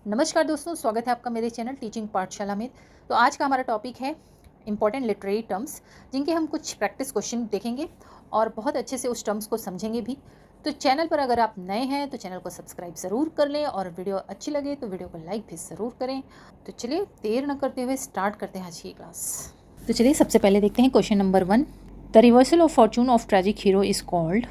नमस्कार दोस्तों, स्वागत है आपका मेरे चैनल टीचिंग पाठशाला में। तो आज का हमारा टॉपिक है इंपॉर्टेंट लिटरेरी टर्म्स, जिनके हम कुछ प्रैक्टिस क्वेश्चन देखेंगे और बहुत अच्छे से उस टर्म्स को समझेंगे भी। तो चैनल पर अगर आप नए हैं तो चैनल को सब्सक्राइब ज़रूर कर लें और वीडियो अच्छी लगे तो वीडियो को लाइक भी ज़रूर करें। तो चलिए देर न करते हुए स्टार्ट करते हैं आज की क्लास। तो चलिए सबसे पहले देखते हैं question number 1। The reversal of Fortune of tragic hero is called.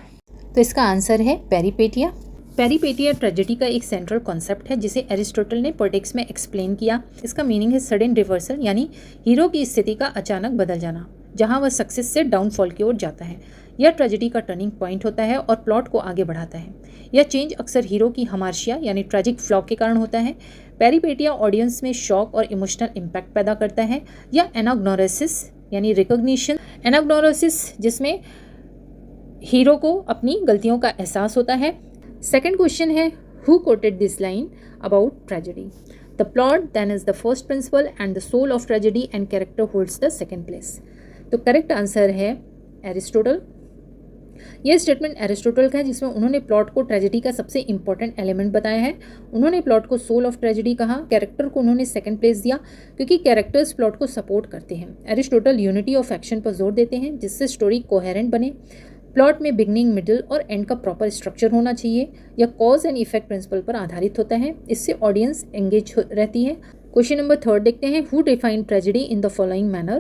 तो इसका आंसर है पेरिपेटिया। पेरिपेटिया ट्रेजेडी का एक सेंट्रल कॉन्सेप्ट है जिसे एरिस्टोटल ने पोएटिक्स में एक्सप्लेन किया। इसका मीनिंग है सडन रिवर्सल, यानी हीरो की स्थिति का अचानक बदल जाना, जहां वह सक्सेस से डाउनफॉल की ओर जाता है। यह ट्रेजेडी का टर्निंग पॉइंट होता है और प्लॉट को आगे बढ़ाता है। यह चेंज अक्सर हीरो की हमार्शिया यानी ट्रेजिक फ्लॉ के कारण होता है। पेरिपेटिया ऑडियंस में शॉक और इमोशनल इम्पैक्ट पैदा करता है। या एनाग्नोरेसिस यानी रिकॉग्निशन, एनाग्नोरेसिस जिसमें हीरो को अपनी गलतियों का एहसास होता है। सेकेंड क्वेश्चन है who quoted this line about tragedy. The plot then is the first principle and the soul of tragedy and character holds the second place. तो करेक्ट आंसर है एरिस्टोटल। यह स्टेटमेंट एरिस्टोटल का है जिसमें उन्होंने plot को tragedy का सबसे इंपॉर्टेंट एलिमेंट बताया है। उन्होंने प्लॉट को सोल ऑफ ट्रेजेडी कहा। कैरेक्टर को उन्होंने सेकंड प्लेस दिया क्योंकि कैरेक्टर्स प्लॉट को सपोर्ट करते हैं। एरिस्टोटल यूनिटी ऑफ एक्शन पर जोर देते हैं जिससे स्टोरी कोहेरेंट बने। प्लॉट में बिगनिंग, मिडिल और एंड का प्रॉपर स्ट्रक्चर होना चाहिए। यह कॉज एंड इफेक्ट प्रिंसिपल पर आधारित होता है। इससे ऑडियंस एंगेज रहती है। क्वेश्चन नंबर 3 देखते हैं who define tragedy in the following manner.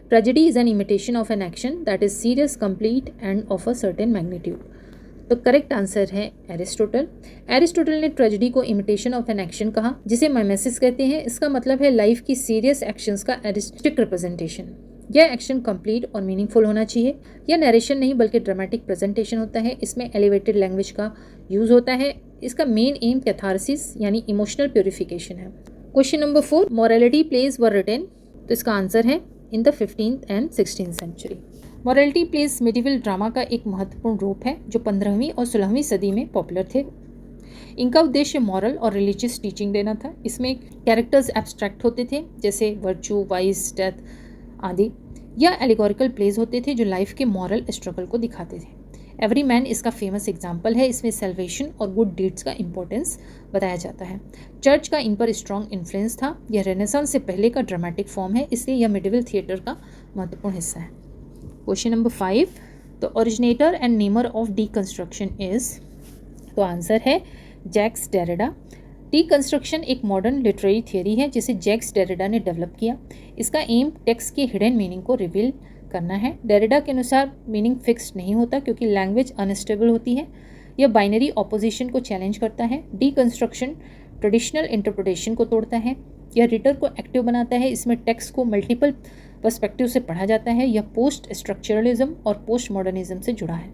Tragedy is an imitation of an action that is serious, complete end of a certain magnitude. तो करेक्ट आंसर है एरिस्टोटल। एरिस्टोटल ने tragedy को imitation of an action कहा जिसे माइमेसिस कहते हैं। इसका मतलब है लाइफ की सीरियस एक्शंस का एरिस्टिक रिप्रेजेंटेशन। यह एक्शन कंप्लीट और मीनिंगफुल होना चाहिए। यह नरेशन नहीं बल्कि ड्रामेटिक प्रेजेंटेशन होता है। इसमें एलिवेटेड लैंग्वेज का यूज़ होता है। इसका मेन एम कैथारसिस यानी इमोशनल प्योरिफिकेशन है। Question number 4 morality plays were written. तो इसका आंसर है in the 15th and 16th century. Morality plays medieval drama का एक महत्वपूर्ण रूप है जो 15वीं और 16वीं सदी में पॉपुलर थे। इनका उद्देश्य मॉरल और रिलीजियस टीचिंग देना था। इसमें कैरेक्टर्स एब्स्ट्रैक्ट होते थे जैसे वर्चू, वाइस, डेथ आदि, या एलिगोरिकल प्लेज होते थे जो लाइफ के मॉरल स्ट्रगल को दिखाते थे। एवरी मैन इसका फेमस एग्जाम्पल है। इसमें सेल्वेशन और गुड डीड्स का इंपॉर्टेंस बताया जाता है। चर्च का इन पर स्ट्रॉन्ग इन्फ्लुएंस था। यह रेनेसांस से पहले का ड्रामेटिक फॉर्म है, इसलिए यह मिडिवल थिएटर का महत्वपूर्ण हिस्सा है। Question number 5 the originator and Neymar of deconstruction is. तो आंसर है जैक्स डेरिडा। डीकंस्ट्रक्शन एक मॉडर्न लिटरेरी थियरी है जिसे जैक्स डेरिडा ने डेवलप किया। इसका एम टेक्स्ट की हिडन मीनिंग को रिवील करना है। डेरिडा के अनुसार मीनिंग फिक्स्ड नहीं होता क्योंकि लैंग्वेज अनस्टेबल होती है। यह बाइनरी ऑपोजिशन को चैलेंज करता है। डीकंस्ट्रक्शन ट्रेडिशनल इंटरप्रिटेशन को तोड़ता है। यह रीडर को एक्टिव बनाता है। इसमें टेक्स्ट को मल्टीपल पर्सपेक्टिव से पढ़ा जाता है। यह पोस्ट स्ट्रक्चरलिज्म और पोस्ट मॉडर्निज्म से जुड़ा है।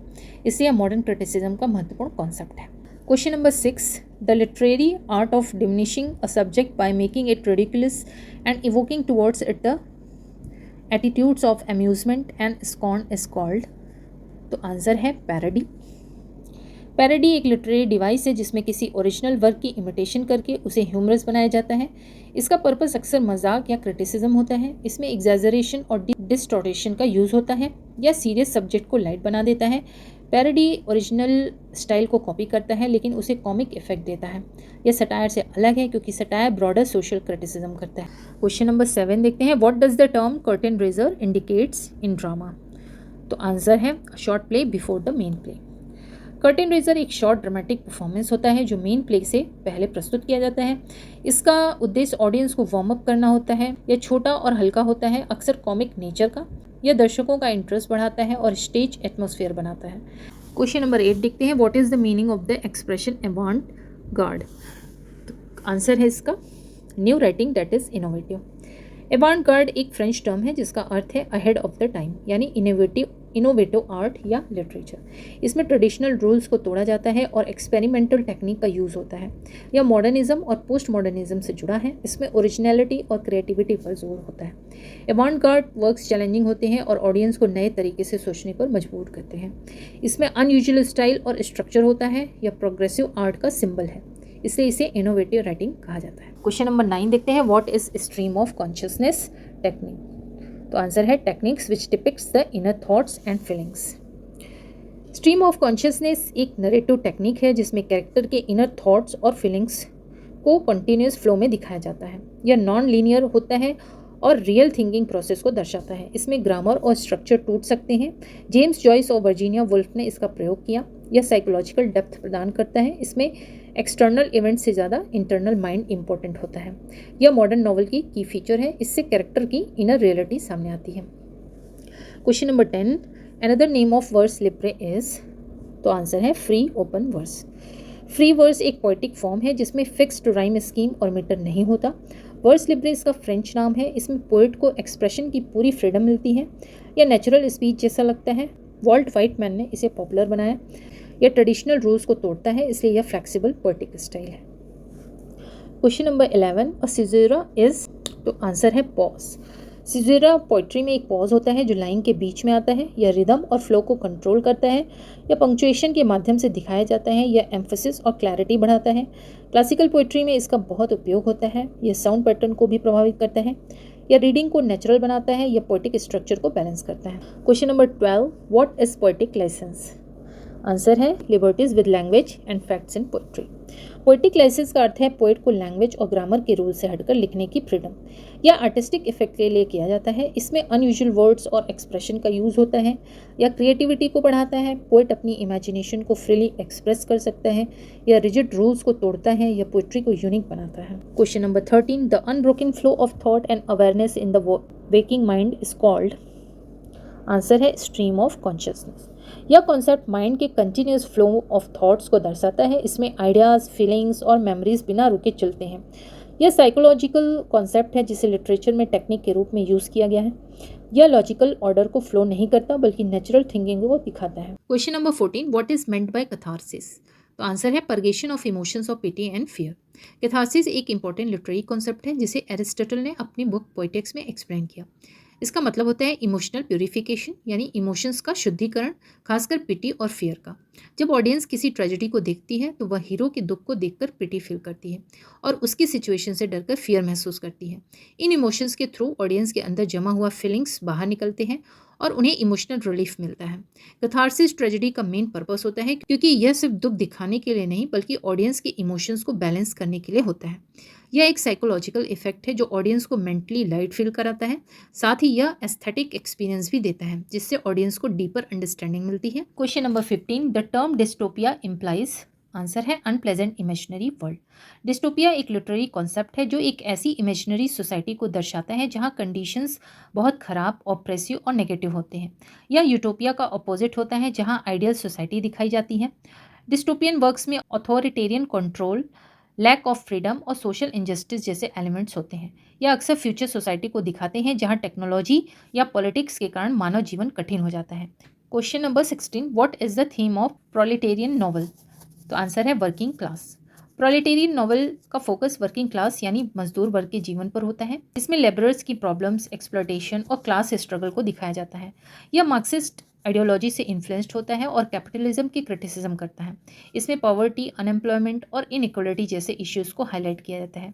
इसलिए मॉडर्न क्रिटिसिज्म का महत्वपूर्ण कॉन्सेप्ट है। Question number 6 the literary art of diminishing a subject by making it ridiculous and evoking towards it the attitudes of amusement and scorn is called। तो answer है parody. Parody एक literary device है जिसमें किसी original work की imitation करके उसे humerus बनाया जाता है। इसका पर्पस अक्सर मजाक या क्रिटिसिज्म होता है। इसमें एग्जैजरेशन और डिस्टॉर्टेशन का यूज़ होता है या सीरियस सब्जेक्ट को लाइट बना देता है। पैरोडी ओरिजिनल स्टाइल को कॉपी करता है लेकिन उसे कॉमिक इफेक्ट देता है। यह सटायर से अलग है क्योंकि सटायर ब्रॉडर सोशल क्रिटिसिज्म करता है। क्वेश्चन नंबर 7 देखते हैं what does the term curtain raiser indicates in drama. तो आंसर है short play before the main play. Curtain raiser एक शॉर्ट ड्रामेटिक परफॉर्मेंस होता है जो मेन प्ले से पहले प्रस्तुत किया जाता है। इसका उद्देश्य ऑडियंस को वार्म अप करना होता है। यह छोटा और हल्का होता है, अक्सर कॉमिक नेचर का। यह दर्शकों का इंटरेस्ट बढ़ाता है और स्टेज एटमॉस्फेयर बनाता है। क्वेश्चन नंबर 8 देखते हैं what is the meaning of the expression avant garde. तो आंसर है इसका new writing that is innovative. Avant garde एक फ्रेंच टर्म है जिसका अर्थ है अहेड ऑफ द टाइम यानी इनोवेटिव आर्ट या लिटरेचर। इसमें ट्रेडिशनल रूल्स को तोड़ा जाता है और एक्सपेरिमेंटल टेक्निक का यूज़ होता है। यह मॉडर्निज्म और पोस्ट मॉडर्निज्म से जुड़ा है। इसमें ओरिजिनलिटी और क्रिएटिविटी पर जोर होता है। अवांट गार्ड वर्क्स चैलेंजिंग होते हैं और ऑडियंस को नए तरीके से सोचने पर मजबूर करते हैं। इसमें अनयूजुअल स्टाइल और स्ट्रक्चर होता है। यह प्रोग्रेसिव आर्ट का सिंबल है, इसलिए इसे इनोवेटिव राइटिंग कहा जाता है। क्वेश्चन नंबर 9 देखते हैं what is stream of consciousness technique. तो आंसर है techniques which depicts the inner thoughts and feelings. Stream of consciousness एक नरेटिव टेक्निक है जिसमें कैरेक्टर के इनर थॉट्स और फीलिंग्स को कंटिन्यूस फ्लो में दिखाया जाता है। यह नॉन लीनियर होता है और रियल थिंकिंग प्रोसेस को दर्शाता है। इसमें ग्रामर और स्ट्रक्चर टूट सकते हैं। जेम्स जॉयस और वर्जीनिया वुल्फ ने इसका प्रयोग किया। यह साइकोलॉजिकल डेप्थ प्रदान करता है। इसमें एक्सटर्नल इवेंट से ज़्यादा इंटरनल माइंड इंपॉर्टेंट होता है। यह मॉडर्न नॉवल की फीचर है। इससे कैरेक्टर की इनर रियलिटी सामने आती है। Question number 10, another name of vers libre is, तो आंसर है free open verse. Free verse एक पोएटिक फॉर्म है जिसमें फिक्स्ड राइम स्कीम और मीटर नहीं होता। वर्स लिब्रे इसका फ्रेंच नाम है। इसमें पोएट को एक्सप्रेशन की पूरी फ्रीडम मिलती है। यह नेचुरल स्पीच जैसा लगता है। वॉल्ट व्हाइटमैन ने इसे पॉपुलर बनाया। यह ट्रेडिशनल रूल्स को तोड़ता है, इसलिए यह फ्लेक्सिबल पोएटिक स्टाइल है। क्वेश्चन नंबर 11, अ सीज़ेरा इज, तो आंसर है पॉज। सीज़ेरा पोइट्री में एक पॉज होता है जो लाइन के बीच में आता है। यह रिदम और फ्लो को कंट्रोल करता है। यह पंक्चुएशन के माध्यम से दिखाया जाता है। यह एम्फेसिस और क्लैरिटी बढ़ाता है। क्लासिकल पोइट्री में इसका बहुत उपयोग होता है। यह साउंड पैटर्न को भी प्रभावित करता है। यह रीडिंग को नेचुरल बनाता है। यह पोएटिक स्ट्रक्चर को बैलेंस करता है। Question number 12, what is poetic licence? Answer है liberties with language and facts in poetry. Poetic licence का अर्थ है पोएट को लैंग्वेज और ग्रामर के रूल से हटकर लिखने की फ्रीडम। यह आर्टिस्टिक इफेक्ट के लिए किया जाता है। इसमें अनयूजुअल वर्ड्स और एक्सप्रेशन का यूज़ होता है। यह क्रिएटिविटी को बढ़ाता है। पोएट अपनी इमेजिनेशन को फ्रीली एक्सप्रेस कर सकता है। यह रिजिड रूल्स को तोड़ता है। यह पोएट्री को यूनिक बनाता है। Question number 13, the unbroken flow of thought and awareness in the waking mind is called, answer है स्ट्रीम ऑफ कॉन्शियसनेस। यह कॉन्सेप्ट माइंड के कंटिन्यूस फ्लो ऑफ थॉट्स को दर्शाता है। इसमें आइडियाज़, फीलिंग्स और मेमोरीज बिना रुके चलते हैं। यह साइकोलॉजिकल कॉन्सेप्ट है जिसे लिटरेचर में टेक्निक के रूप में यूज़ किया गया है। यह लॉजिकल ऑर्डर को फ्लो नहीं करता बल्कि नेचुरल थिंकिंग को दिखाता है। Question number 14, what is meant by catharsis? तो आंसर है purgation of emotions of pity and fear. Catharsis एक इंपॉर्टेंट लिटरेरी कॉन्सेप्ट है जिसे एरिस्टोटल ने अपनी बुक पोएटिक्स में एक्सप्लेन किया। इसका मतलब होता है इमोशनल प्यूरिफिकेशन, यानी इमोशंस का शुद्धिकरण, खासकर पिटी और फियर का। जब ऑडियंस किसी ट्रेजेडी को देखती है तो वह हीरो के दुख को देखकर पिटी फील करती है और उसकी सिचुएशन से डरकर फियर महसूस करती है। इन इमोशंस के थ्रू ऑडियंस के अंदर जमा हुआ फीलिंग्स बाहर निकलते हैं और उन्हें इमोशनल रिलीफ मिलता है। कैथारसिस ट्रेजेडी का मेन पर्पस होता है क्योंकि यह सिर्फ दुख दिखाने के लिए नहीं बल्कि ऑडियंस के इमोशंस को बैलेंस करने के लिए होता है। यह एक साइकोलॉजिकल इफेक्ट है जो ऑडियंस को मेंटली लाइट फील कराता है। साथ ही यह एस्थेटिक एक्सपीरियंस भी देता है जिससे ऑडियंस को डीपर अंडरस्टैंडिंग मिलती है। Question number 15, the term dystopia implies, answer है अनप्लेजेंट इमेजिनरी वर्ल्ड। डिस्टोपिया एक लिटरेरी कॉन्सेप्ट है जो एक ऐसी इमेजिनरी सोसाइटी को दर्शाता है जहां कंडीशंस बहुत खराब, ऑप्रेसिव और नेगेटिव होते हैं। यह यूटोपिया का अपोजिट होता है जहां आइडियल सोसाइटी दिखाई जाती है। डिस्टोपियन वर्क्स में authoritarian control, lack of freedom और सोशल इनजस्टिस जैसे एलिमेंट्स होते हैं। यह अक्सर फ्यूचर सोसाइटी को दिखाते हैं जहां टेक्नोलॉजी या पॉलिटिक्स के कारण मानव जीवन कठिन हो जाता है। Question number 16, what is the theme of proletarian novel? तो आंसर है वर्किंग क्लास। प्रोलेटेरियन नॉवल का फोकस वर्किंग क्लास यानी मजदूर वर्ग के जीवन पर होता है। इसमें लेबरर्स की प्रॉब्लम्स, एक्सप्लॉयटेशन और क्लास स्ट्रगल को दिखाया जाता है। यह मार्क्सिस्ट आइडियोलॉजी से इन्फ्लुएंस्ड होता है और कैपिटलिज्म की क्रिटिसिज्म करता है। इसमें पॉवर्टी, अनएम्प्लॉयमेंट और इनइक्वलिटी जैसे इश्यूज को हाईलाइट किया जाता है।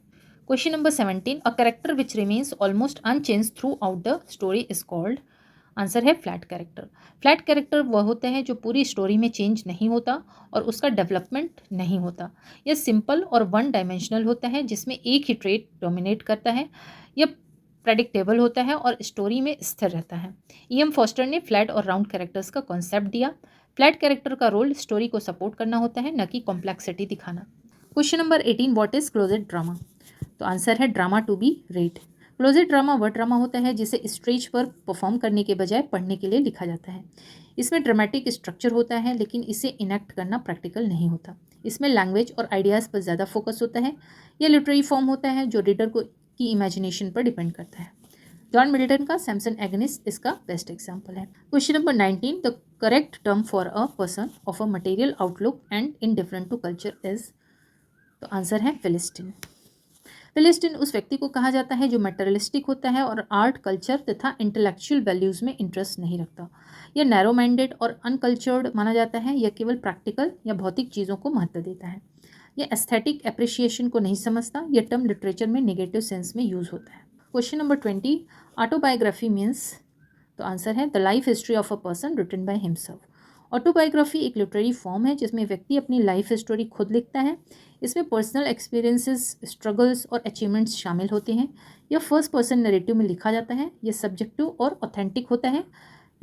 Question number 17, a character which remains almost unchanged throughout the story is called, answer है फ्लैट कैरेक्टर। फ्लैट कैरेक्टर वह होता है जो पूरी स्टोरी में चेंज नहीं होता और उसका डेवलपमेंट नहीं होता। यह सिंपल और वन डायमेंशनल होता है जिसमें एक ही ट्रेट डोमिनेट करता है। यह प्रेडिक्टेबल होता है और स्टोरी में स्थिर रहता है। E.M. फॉस्टर ने फ्लैट और राउंड कैरेक्टर्स का कॉन्सेप्ट दिया। फ्लैट कैरेक्टर का रोल स्टोरी को सपोर्ट करना होता है, न कि कॉम्प्लेक्सिटी दिखाना। Question number 18, what is closet drama? तो आंसर है drama to be read. Closet drama वह ड्रामा होता है जिसे स्टेज पर परफॉर्म करने के बजाय पढ़ने के लिए लिखा जाता है। इसमें ड्रामेटिक स्ट्रक्चर होता है लेकिन इसे इनेक्ट करना प्रैक्टिकल नहीं होता। इसमें लैंग्वेज और आइडियाज़ पर ज़्यादा फोकस होता है। यह लिटरेरी फॉर्म होता है जो रीडर को की इमेजिनेशन पर डिपेंड करता है। जॉन मिल्टन का सैमसन एगनिस्ट इसका बेस्ट एग्जाम्पल है। Question number 19, the correct term for a person of a material outlook and indifferent to culture is, तो आंसर है फिलिस्टीन। फिलिस्टीन उस व्यक्ति को कहा जाता है जो मटेरियलिस्टिक होता है और आर्ट, कल्चर तथा इंटेलेक्चुअल वैल्यूज़ में इंटरेस्ट नहीं रखता। यह नैरो माइंडेड और अनकल्चर्ड माना जाता है। यह केवल प्रैक्टिकल या भौतिक चीज़ों को महत्व देता है। यह एस्थेटिक एप्रिसिएशन को नहीं समझता। यह टर्म लिटरेचर में नेगेटिव सेंस में यूज़ होता है। क्वेश्चन नंबर 20, ऑटोबायोग्राफी मीन्स, तो आंसर है the life history of a person written by himself. Autobiography एक लिटरेरी फॉर्म है जिसमें व्यक्ति अपनी लाइफ स्टोरी खुद लिखता है। इसमें पर्सनल एक्सपीरियंसेस, स्ट्रगल्स और अचीवमेंट्स शामिल होते हैं। यह फर्स्ट पर्सन नैरेटिव में लिखा जाता है। यह सब्जेक्टिव और ऑथेंटिक होता है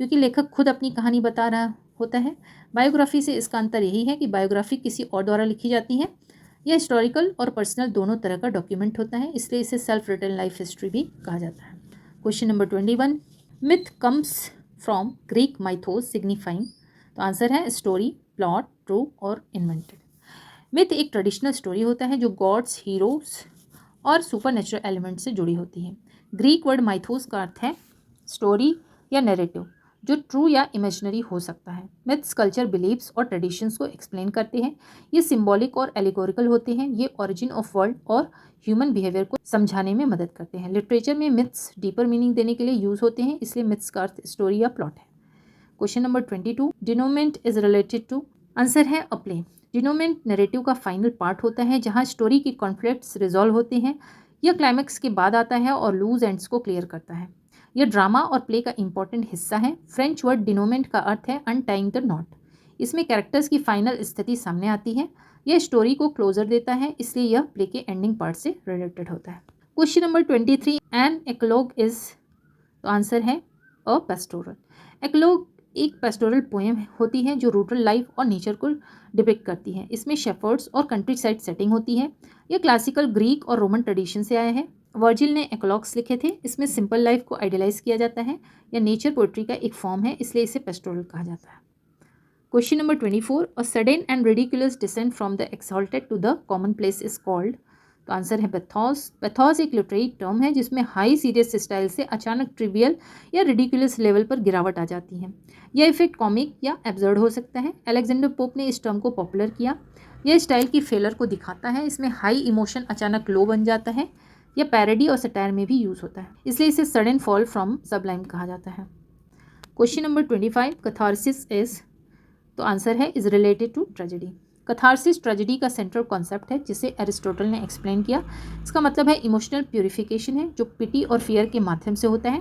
क्योंकि लेखक खुद अपनी कहानी बता रहा होता है। बायोग्राफी से इसका अंतर यही है कि बायोग्राफी किसी और द्वारा लिखी जाती है। यह हिस्टोरिकल और पर्सनल दोनों तरह का डॉक्यूमेंट होता है, इसलिए इसे सेल्फ रिटन लाइफ हिस्ट्री भी कहा जाता है। Question number 21, myth comes from Greek Mythos signifying. तो आंसर है स्टोरी, प्लॉट, ट्रू और इन्वेंटेड। मिथ एक ट्रेडिशनल स्टोरी होता है जो गॉड्स, हीरोज और सुपर नेचुरल एलिमेंट से जुड़ी होती है। ग्रीक वर्ड माइथोस का अर्थ है स्टोरी या नैरेटिव जो ट्रू या इमेजिनरी हो सकता है। मिथ्स कल्चर, बिलीव्स और ट्रेडिशंस को एक्सप्लेन करते हैं। ये सिंबॉलिक और एलिगोरिकल होते हैं। ये ओरिजिन ऑफ वर्ल्ड और ह्यूमन बिहेवियर को समझाने में मदद करते हैं। लिटरेचर में मिथ्स डीपर मीनिंग देने के लिए यूज होते हैं, इसलिए मिथ्स का अर्थ स्टोरी या प्लॉट है। Question number 22, denouement is related to. Answer है अ प्ले। डिनोमेंट नैरेटिव का फाइनल पार्ट होता है जहाँ स्टोरी के कॉन्फ्लिक्ट्स रिजॉल्व होते हैं। यह क्लाइमैक्स के बाद आता है और लूज एंड्स को क्लियर करता है। यह ड्रामा और प्ले का इंपॉर्टेंट हिस्सा है। फ्रेंच वर्ड डिनोमेंट का अर्थ है अनटाइंग द नॉट। इसमें कैरेक्टर्स की फाइनल स्थिति सामने आती है। यह स्टोरी को क्लोजर देता है, इसलिए यह प्ले के एंडिंग पार्ट से रिलेटेड होता है। Question number 23, an eclogue is. तो आंसर है अ पेस्टोरल। एक्लोग एक पेस्टोरल पोएम होती है जो रूरल लाइफ और नेचर को डिपिक्ट करती है। इसमें शेफर्ड्स और कंट्री साइड सेटिंग होती है। यह क्लासिकल ग्रीक और रोमन ट्रेडिशन से आया है। वर्जिल ने एक्लॉग्स लिखे थे। इसमें सिंपल लाइफ को आइडियलाइज किया जाता है। यह नेचर पोइट्री का एक फॉर्म है, इसलिए इसे पेस्टोरल कहा जाता है। Question number 24, a sudden and ridiculous descent from the exalted to the commonplace is called. तो आंसर है पैथोस। पैथोस एक लिटरेरी टर्म है जिसमें हाई सीरियस स्टाइल से अचानक ट्रिवियल या रिडिकुलस लेवल पर गिरावट आ जाती है। यह इफेक्ट कॉमिक या एब्सर्ड हो सकता है। अलेक्जेंडर पोप ने इस टर्म को पॉपुलर किया। यह स्टाइल की फेलर को दिखाता है। इसमें हाई इमोशन अचानक लो बन जाता है। यह पैरोडी और सटायर में भी यूज होता है, इसलिए इसे सडन फॉल फ्रॉम सबलाइम कहा जाता है। Question number 25, catharsis is. तो आंसर है is related to tragedy. Catharsis tragedy का सेंट्रल कॉन्सेप्ट है जिसे एरिस्टोटल ने एक्सप्लेन किया। इसका मतलब है इमोशनल प्यूरिफिकेशन है जो पिटी और फियर के माध्यम से होता है।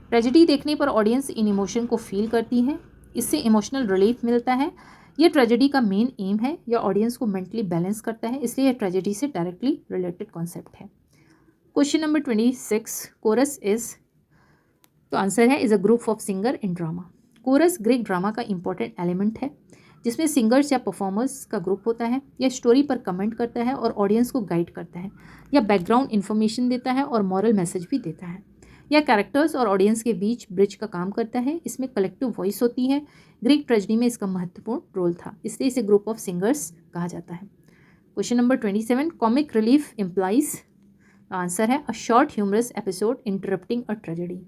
ट्रेजेडी देखने पर ऑडियंस इन इमोशन को फील करती है, इससे इमोशनल रिलीफ मिलता है। यह ट्रेजेडी का मेन एम है। यह ऑडियंस को मेंटली बैलेंस करता है, इसलिए यह ट्रेजेडी से डायरेक्टली रिलेटेड कॉन्सेप्ट है। Question number 26, chorus is. तो आंसर है is a group of singer in drama. Chorus Greek drama का इंपॉर्टेंट एलिमेंट है जिसमें सिंगर्स या परफॉर्मर्स का ग्रुप होता है। यह स्टोरी पर कमेंट करता है और ऑडियंस को गाइड करता है। यह बैकग्राउंड इन्फॉर्मेशन देता है और मॉरल मैसेज भी देता है। यह कैरेक्टर्स और ऑडियंस के बीच ब्रिज का काम करता है। इसमें कलेक्टिव वॉइस होती है। ग्रीक ट्रेजेडी में इसका महत्वपूर्ण रोल था, इसलिए इसे ग्रुप ऑफ सिंगर्स कहा जाता है। Question number 27, comic relief implies. Answer है a short humorous episode interrupting a tragedy.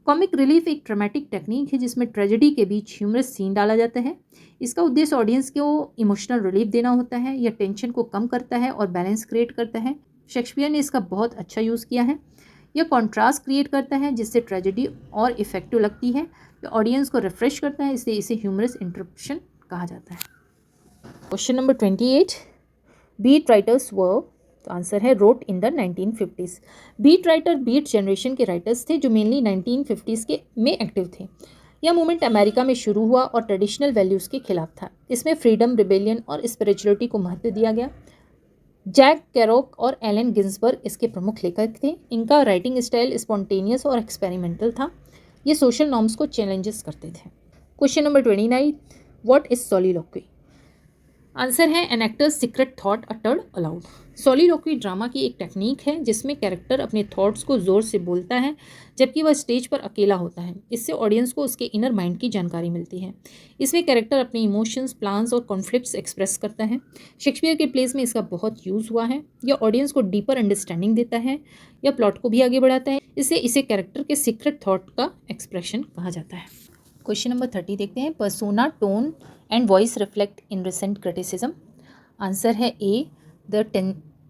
Comic relief एक ड्रामेटिक टेक्निक है जिसमें ट्रेजेडी के बीच ह्यूमरस सीन डाला जाता है। इसका उद्देश्य ऑडियंस को इमोशनल रिलीफ देना होता है। यह टेंशन को कम करता है और बैलेंस क्रिएट करता है। शेक्सपियर ने इसका बहुत अच्छा यूज़ किया है। यह कॉन्ट्रास्ट क्रिएट करता है जिससे ट्रेजेडी और इफेक्टिव लगती है। यह ऑडियंस को रिफ्रेश करता है, इसलिए इसे ह्यूमरस इंटरप्शन कहा जाता है। Question number 28, beat writers were. तो आंसर है wrote in the 1950s। Beat writer beat generation के राइटर्स थे जो मेनली 1950s के में एक्टिव थे। यह मूवमेंट अमेरिका में शुरू हुआ और ट्रेडिशनल वैल्यूज़ के खिलाफ था। इसमें फ्रीडम, रिबेलियन और स्पिरिचुअलिटी को महत्व दिया गया। जैक केरोक और एलन गिन्सबर्ग इसके प्रमुख लेखक थे। इनका राइटिंग स्टाइल स्पॉन्टेनियस और एक्सपेरिमेंटल था। ये सोशल नॉर्म्स को चैलेंजेस करते थे। Question number 29, what is soliloquy. Answer है an actor's secret thought uttered aloud. Soliloquy drama की एक टेक्निक है जिसमें कैरेक्टर अपने थॉट्स को ज़ोर से बोलता है जबकि वह स्टेज पर अकेला होता है। इससे ऑडियंस को उसके इनर माइंड की जानकारी मिलती है। इसमें कैरेक्टर अपने इमोशंस, प्लान्स और कॉन्फ्लिक्ट्स एक्सप्रेस करता है। शेक्सपियर के प्लेस में इसका बहुत यूज़ हुआ है। यह ऑडियंस को डीपर अंडरस्टैंडिंग देता है। यह प्लॉट को भी आगे बढ़ाता है, इससे इसे कैरेक्टर के सीक्रेट थॉट का एक्सप्रेशन कहा जाता है। क्वेश्चन नंबर 30 देखते हैं, persona, tone and voice reflect in recent criticism. Answer है A,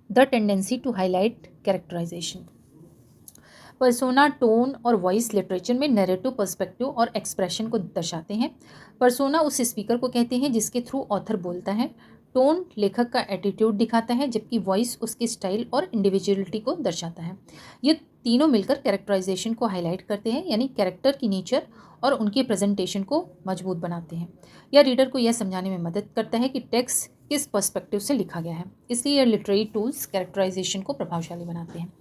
the tendency to highlight characterization. Persona, tone और वॉइस लिटरेचर में नैरेटिव, पर्सपेक्टिव और एक्सप्रेशन को दर्शाते हैं। पर्सोना उस स्पीकर को कहते हैं जिसके थ्रू ऑथर बोलता है। टोन लेखक का एटीट्यूड दिखाता है, जबकि वॉइस उसकी स्टाइल और इंडिविजुअलिटी को दर्शाता है। ये तीनों मिलकर कैरेक्टराइजेशन को हाईलाइट करते हैं, यानी कैरेक्टर की नेचर और उनके प्रेजेंटेशन को मजबूत बनाते हैं। यह रीडर को यह समझाने में मदद करता है कि टेक्स्ट किस पर्सपेक्टिव से लिखा गया है, इसलिए यह लिटरेरी टूल्स कैरेक्टराइजेशन को प्रभावशाली बनाते हैं।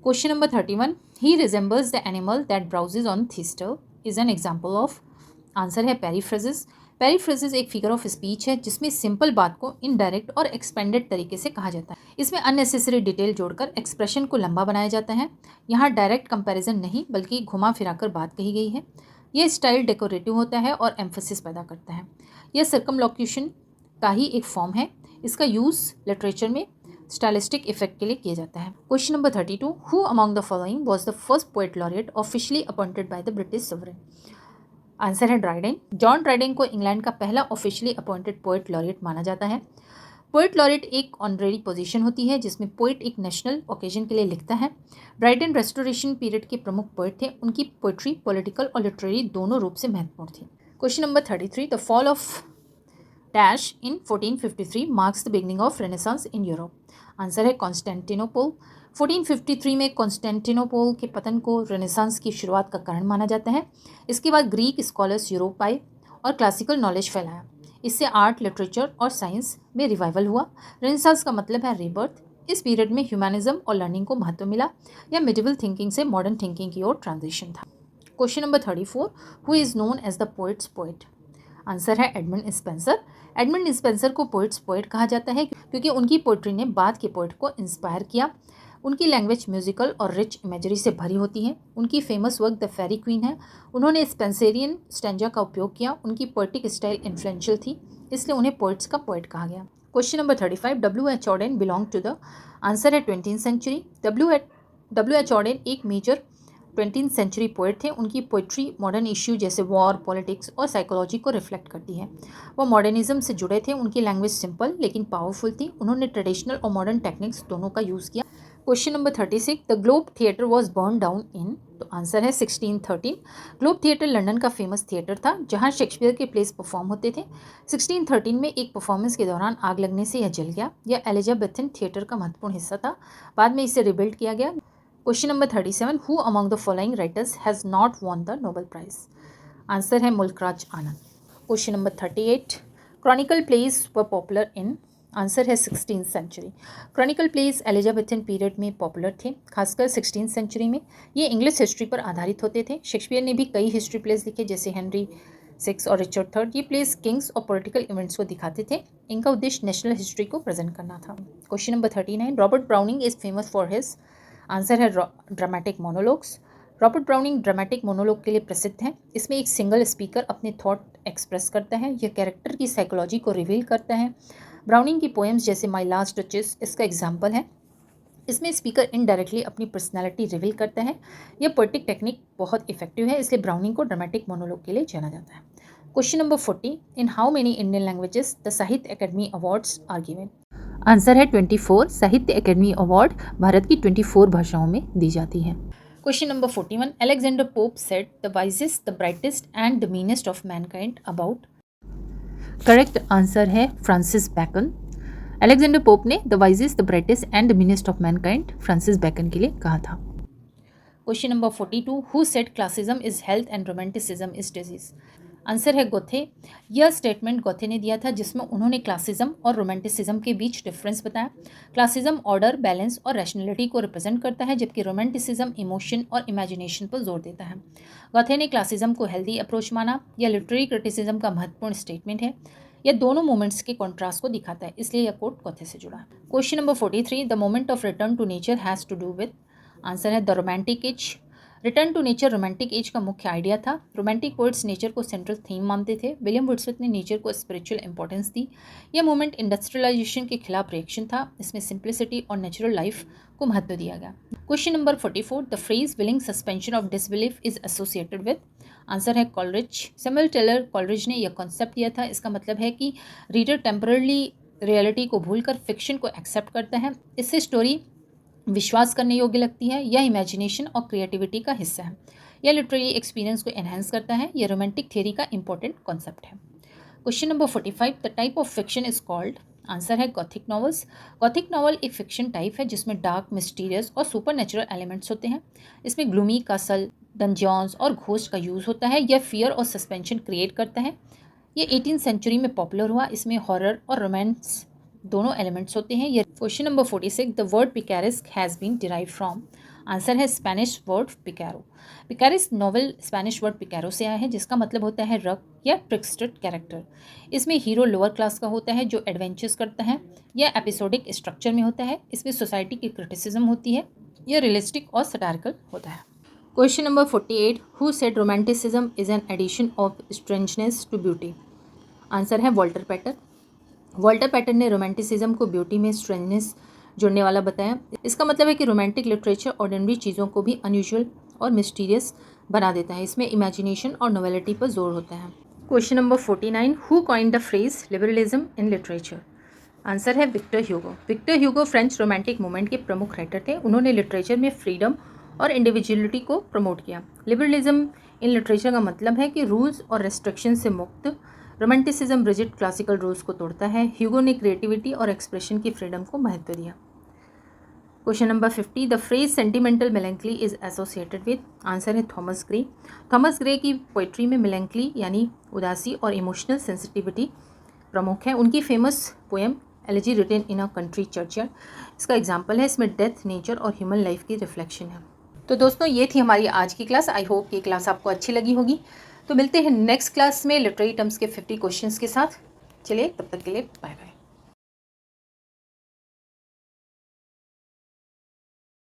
Question number 31, he resembles the animal that browses on thistle is an example of. Answer है पेरीफ्रेजेस। पेरीफ्रेजेस एक फिगर ऑफ स्पीच है जिसमें सिंपल बात को इनडायरेक्ट और एक्सपेंडेड तरीके से कहा जाता है। इसमें अननेसेसरी डिटेल जोड़कर एक्सप्रेशन को लंबा बनाया जाता है। यहाँ डायरेक्ट कंपैरिजन नहीं बल्कि घुमा फिराकर बात कही गई है। यह स्टाइल डेकोरेटिव होता है और एम्फेसिस पैदा करता है। यह सर्कमलोक्यूशन का ही एक फॉर्म है। इसका यूज़ लिटरेचर में स्टाइलिस्टिक इफेक्ट के लिए किया जाता है। Question number 32, who among the following was the first poet laureate officially appointed by the British sovereign. Answer है ड्राइडेन। जॉन ड्राइडेन को इंग्लैंड का पहला ऑफिशियली अपॉइंटेड पोएट लॉरिएट माना जाता है। पोएट लॉरिएट एक ऑनरेरी पोजीशन होती है जिसमें पोएट एक नेशनल ओकेजन के लिए लिखता है। ड्राइडेन रेस्टोरेशन पीरियड के प्रमुख पोएट थे। उनकी पोएट्री पॉलिटिकल और लिटरेरी दोनों रूप से महत्वपूर्ण थी। Question number 33, the fall of dash in 1453 marks the beginning of renaissance in Europe. Answer है कॉन्स्टेंटिनोपल। 1453 में कॉन्स्टेंटिनोपल के पतन को रेनेसांस की शुरुआत का कारण माना जाता है। इसके बाद ग्रीक स्कॉलर्स यूरोप आए और क्लासिकल नॉलेज फैलाया। इससे आर्ट, लिटरेचर और साइंस में रिवाइवल हुआ। रेनेसांस का मतलब है रीबर्थ। इस पीरियड में ह्यूमैनिज्म और लर्निंग को महत्व मिला। यह मिडिवल थिंकिंग से मॉडर्न थिंकिंग की ओर ट्रांजिशन था। Question number 34, who is known as the poet's poet. Answer है एडमंड स्पेंसर। एडमंड स्पेंसर को पोएट्स पोएट कहा जाता है क्योंकि उनकी पोएट्री ने बाद के पोएट को इंस्पायर किया। उनकी लैंग्वेज म्यूजिकल और रिच इमेजरी से भरी होती है। उनकी famous work the Faerie Queene है। उन्होंने स्पेंसेरियन स्टैंजा का उपयोग किया। उनकी पोएटिक स्टाइल इन्फ्लुएंशियल थी, इसलिए उन्हें पोएट्स का पोएट कहा गया। Question number 35, W.H. Auden belong to the. Answer है 20th सेंचुरी। W.H. Auden एक मेजर 20th सेंचुरी पोएट थे। उनकी पोइट्री मॉडर्न इश्यू जैसे वॉर, पॉलिटिक्स और साइकोलॉजी को रिफ्लेक्ट करती है। वो मॉडर्निज्म से जुड़े थे। उनकी लैंग्वेज सिंपल लेकिन पावरफुल थी। उन्होंने ट्रेडिशनल और मॉडर्न टेक्निक्स दोनों का यूज़ किया। Question number 36, the globe theatre was burn down in. तो आंसर है 1613। ग्लोब थिएटर लंदन का फेमस थिएटर था जहाँ शेक्सपियर के प्लेस परफॉर्म होते थे। 1613 में एक परफॉर्मेंस के दौरान आग लगने से यह जल गया। यह एलिजाबेथन थिएटर का महत्वपूर्ण हिस्सा था। बाद में इसे रिबिल्ड किया गया। Question number 37, who among the following writers has not won the Nobel prize. Answer है Mulkraj Anand. Question number 38, chronicle plays were popular in. Answer है 16th century. Chronicle plays Elizabethan period में पॉपुलर थे, खासकर 16th सेंचुरी में। ये English history पर आधारित होते थे। शेक्सपियर ने भी कई हिस्ट्री प्लेज लिखे जैसे हेनरी VI और रिचर्ड III। ये प्लेज किंग्स और पॉलिटिकल इवेंट्स को दिखाते थे। इनका उद्देश्य नेशनल हिस्ट्री को प्रेजेंट करना था। Question number 39, Robert Browning is famous for his. Answer है dramatic monologues. Robert Browning dramatic monologue के लिए प्रसिद्ध हैं। इसमें एक सिंगल स्पीकर अपने थॉट एक्सप्रेस करता है। यह कैरेक्टर की साइकोलॉजी को रिवील करता है। ब्राउनिंग की पोएम्स जैसे माई लास्ट डचेस इसका एग्जाम्पल है। इसमें स्पीकर इनडायरेक्टली अपनी पर्सनैलिटी रिवील करता है। यह पोएटिक टेक्निक बहुत इफेक्टिव है, इसलिए ब्राउनिंग को ड्रामेटिक मोनोलॉग के लिए जाना जाता है। Question number 40, in how many Indian languages the Sahitya academy awards are given. Answer है 24। साहित्य अकेडमी अवार्ड भारत की 24 भाषाओं में दी जाती है। Question number 41, Alexander pope said the wisest, the brightest and the meanest of Mankind about. Correct answer है Francis bacon. Alexander pope ने the wisest, the brightest and the meanest of Mankind Francis bacon के लिए कहा था। Question number 42, who said classicism is health and romanticism is disease. Answer है गोथे। यह statement गोथे ने दिया था जिसमें उन्होंने क्लासिज्म और रोमांटिसिज्म के बीच डिफरेंस बताया। क्लासिज्म ऑर्डर, बैलेंस और रैशनैलिटी को रिप्रेजेंट करता है, जबकि रोमांटिसिज्म इमोशन और इमेजिनेशन पर जोर देता है। गोथे ने क्लासिज्म को हेल्दी अप्रोच माना। यह लिटरेरी क्रिटिसिज्म का महत्वपूर्ण स्टेटमेंट है। यह दोनों मूवमेंट्स के कॉन्ट्रास्ट को दिखाता है, इसलिए यह कोट गोथे से जुड़ा है। Question number 43, the moment of return to nature has to do with. Answer है the romantic age. Return to nature romantic age का मुख्य आइडिया था। रोमांटिक पोएट्स नेचर को सेंट्रल थीम मानते थे। विलियम वर्ड्सवर्थ ने नेचर को स्पिरिचुअल इंपॉर्टेंस दी। यह मूवमेंट इंडस्ट्रियलाइजेशन के खिलाफ रिएक्शन था। इसमें सिंप्लिसिटी और नेचुरल लाइफ को महत्व दिया गया। Question number 44, the phrase willing suspension of disbelief is associated with. Answer है कॉलरिज। सैमुअल टेलर कॉलरिज ने यह कॉन्सेप्ट दिया था। इसका मतलब है कि रीडर टेम्पररी रियलिटी को भूलकर फिक्शन को एक्सेप्ट करता है। इससे स्टोरी विश्वास करने योग्य लगती है। यह इमेजिनेशन और क्रिएटिविटी का हिस्सा है। यह लिटरेरी एक्सपीरियंस को एनहांस करता है। यह रोमांटिक थ्योरी का इंपॉर्टेंट कॉन्सेप्ट है। Question number 45, the type of fiction is called. Answer है गॉथिक नॉवेल्स। गॉथिक नॉवल एक फिक्शन टाइप है जिसमें डार्क, मिस्टीरियस और सुपरनेचुरल एलिमेंट्स होते हैं। इसमें ग्लूमी कासल, डंजॉन्स और घोस्ट का यूज़ होता है। यह फियर और सस्पेंशन क्रिएट करता है। ये 18th सेंचुरी में पॉपुलर हुआ। इसमें हॉरर और रोमांस दोनों एलिमेंट्स होते हैं। ये question number 46, the word picaresque has been derive from. Answer है Spanish word picaro. Picaresque novel Spanish word picaro से आया है जिसका मतलब होता है रग या ट्रिक्स्टर कैरेक्टर। इसमें हीरो लोअर क्लास का होता है जो एडवेंचर्स करता है। यह एपिसोडिक स्ट्रक्चर में होता है। इसमें सोसाइटी की क्रिटिसिज्म होती है। यह रियलिस्टिक और सटारिकल होता है। Question number 48, who said romanticism is an addition of strangeness to beauty. Answer है वॉल्टर पैटर। वॉल्टर पैटर ने रोमांटिसिज्म को ब्यूटी में स्ट्रेंजनेस जुड़ने वाला बताया। इसका मतलब है कि रोमांटिक लिटरेचर ऑर्डिनरी चीज़ों को भी अनयूजुअल और मिस्टीरियस बना देता है। इसमें इमेजिनेशन और नोवेलिटी पर जोर होता है। Question number 49, who coined the phrase liberalism in literature. Answer है Victor Hugo. Victor Hugo French romantic movement के प्रमुख राइटर थे। उन्होंने लिटरेचर में फ्रीडम और इंडिविजुअलिटी को प्रमोट किया। लिबरलिज्म इन लिटरेचर का मतलब है कि रूल्स और रेस्ट्रिक्शन से मुक्त। रोमांटिसिज्म रिजिड क्लासिकल रूल्स को तोड़ता है। ह्यूगो ने क्रिएटिविटी और एक्सप्रेशन की फ्रीडम को महत्व दिया। Question number 50, the phrase sentimental melancholy is associated with. Answer है थॉमस ग्रे। थॉमस ग्रे की पोइट्री में मेलेंकली यानी उदासी और इमोशनल सेंसिटिविटी प्रमुख है। उनकी famous poem Elegy Written in a Country Churchyard इसका एग्जाम्पल है। इसमें डेथ, नेचर और ह्यूमन लाइफ की रिफ्लेक्शन है। तो दोस्तों ये थी हमारी आज की क्लास। आई होप ये क्लास आपको अच्छी लगी होगी। तो मिलते हैं नेक्स्ट क्लास में लिटरेरी टर्म्स के 50 क्वेश्चंस के साथ। चलिए तब तक के लिए बाय बाय।